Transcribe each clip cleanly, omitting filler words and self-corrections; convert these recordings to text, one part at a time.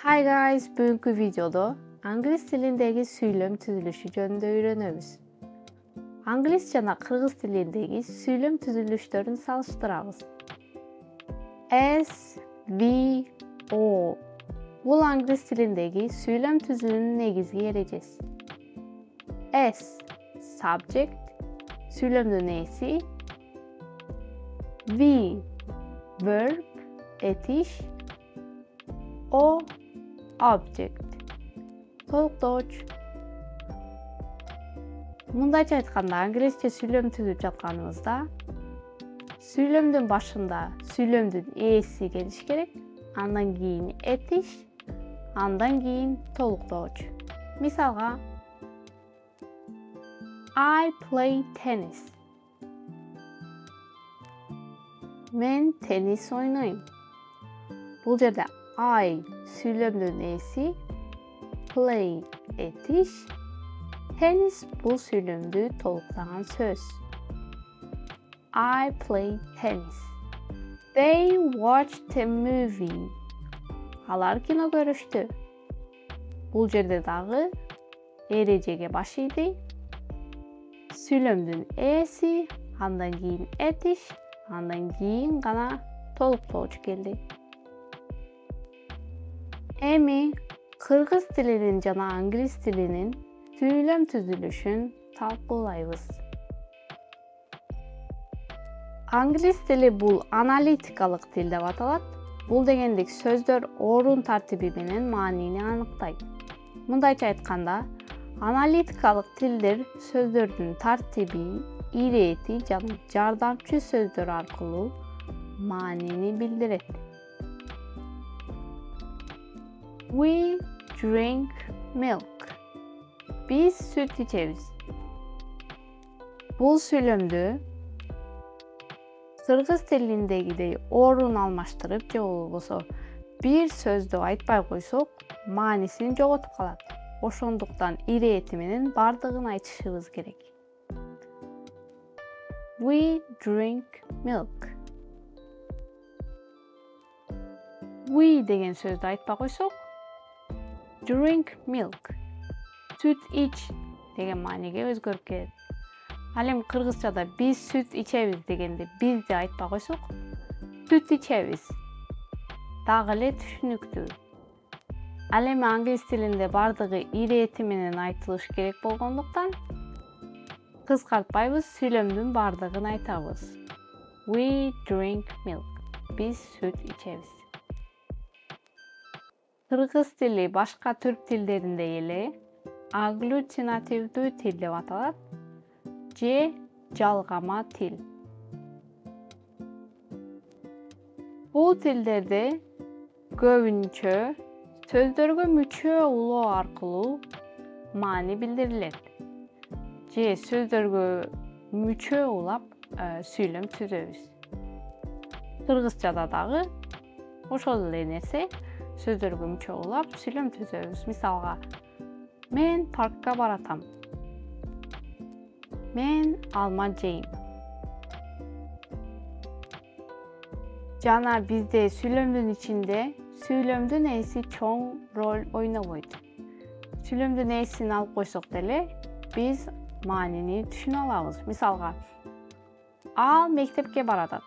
Hi guys, бүгүнкү видеодо англис тилиндеги сүйлөм түзүлүшү жөнүндө үйрөнөбүз. Англис жана кыргыз тилиндеги сүйлөм түзүлүштөрүн салыштырабыз. S, V, O. Бул англис тилиндеги сүйлөм түзүлүүнүн негизги эрежеси. S, subject, сүйлөмдүн ээси. V, verb, этиш. O, object, толуктооч. Мындайча айтканда, англисче сүйлөм түзүп жатканыбызда, сүйлөмдүн башында сүйлөмдүн ээси келиш керек, андан кийин этиш, андан кийин толуктооч. Мисалга, I play tennis. Мен теннис ойнойм. Бул жерде I сүйлөмдүн ээси, play этиш, tennis бул сүйлөмдү толуктаган сөз. I play tennis. They watched a movie. Алар кино көрүштү. Бул жерде дагы эрежеге баш ийди. Сүйлөмдүн ээси, андан кийин этиш, андан кийин гана толуктооч келди. Эми кыргыз тилинин жана англис тилинин сүйлөм түзүлүшүн талкуулайбыз. Англис тили бул аналитикалык тил деп аталат. Бул дегендик сөздөр орун тартиби менен маанини аныктайт. Мындайча айтканда, аналитикалык тилдер сөздөрдүн тартиби, ирети жана жардамчы сөздөр аркылуу маанини билдирет. We drink milk. Биз сүт ичебиз. Бул сүйлөмдү кыргыз тилиндегидей орун алмаштырып же болбосо бир сөздү айтпай койсок, маанисин жоготуп калат. Ошондуктан ирети менен бардыгын айтышыбыз керек. We drink milk. We деген сөздү айтпай койсок, drink milk, сүт ич деген мааниге өзгөрүп келет. Ал эми кыргызчада биз сүт ичебиз дегенде бизди айтпай койсок, сүт ичебиз дагы эле түшүнүктүү. Ал эми англис тилинде бардыгы ирети менен айтылыш керек болгондуктан кыскартпайбыз, сүйлөмдүн бардыгын айтабыз. We drink milk. Биз сүт ичебиз. Кыргыз тили башка түрк тилдериндей эле агглютинативдүү тил деп аталат же жалгама тил. Бул тилдерде көбүнчө сөздөргө мүчө улоо аркылуу маани билдирилет же сөздөргө мүчө улап сүйлөм түзөбүз. Кыргызчада дагы ошол эле нерсе, сөздөргө мүчө улап сүйлөм түзөбүз. Мисалга, мен паркка баратам. Мен алма жейм. Жана бизде сүйлөмдүн ичинде сүйлөмдүн ээси чоң роль ойнобойт. Сүйлөмдүн ээсин алып койсок деле, биз маанини түшүнө алабыз. Мисалга, ал мектепке баратат.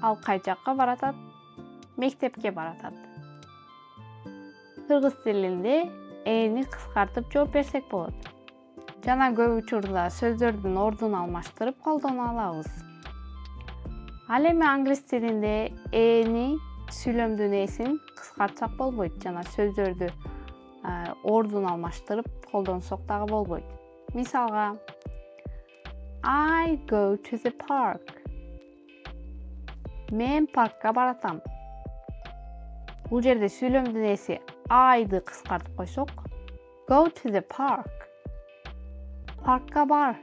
Ал кай жакка баратат? Мектепке баратат. Кыргыз тилинде эни кыскартып жооп берсек болот. Жана көп учурда сөздөрдүн ордун алмаштырып колдоно алабыз. Ал эми англис тилинде эни сүйлөмдүн ээсин кыскартсак болбойт жана сөздөрдү ордун алмаштырып колдонсок дагы болбойт. Мисалга, I go to the park. Мен паркка баратам. Бул жерде сүйлөмдүн ээси I'ды кыскартып койсок, go to the park. Паркка бар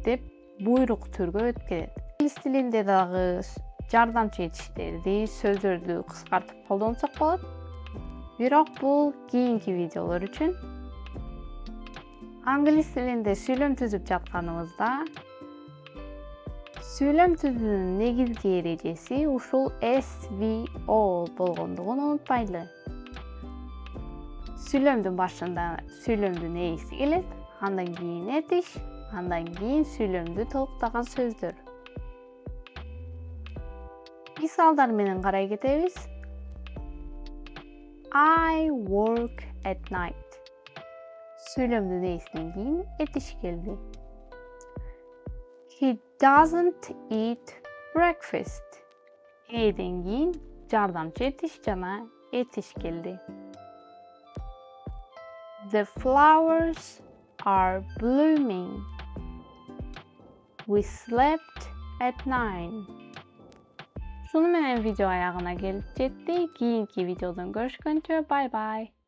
деп буйрук түргө өтүп келет. Англис тилинде дагы жардамчы этиштерди, сөздөрдү кыскартып колдонсок болот. Бирок бул кийинки видеолор үчүн. Англис тилинде сүйлөм түзүп жатканыбызда Сүйлөм түзүүнүн негизги эрежеси ушул SVO болгондугун унутпайлы. Сүйлөмдүн башында сүйлөмдүн ээси келет, андан кийин этиш, андан кийин сүйлөмдү толуктаган сөздөр. Мисалдар менен карай кетебиз. I work at night. Сүйлөмдүн ээсинен кийин этиш келди. He doesn't eat breakfast. Эден кийин жардамчы этиш жана этиш келди. The flowers are blooming. We slept at 9. Şunu menен видео аягына келип жетти. Кийинки видеодон көрүшкөнчө, bye bye.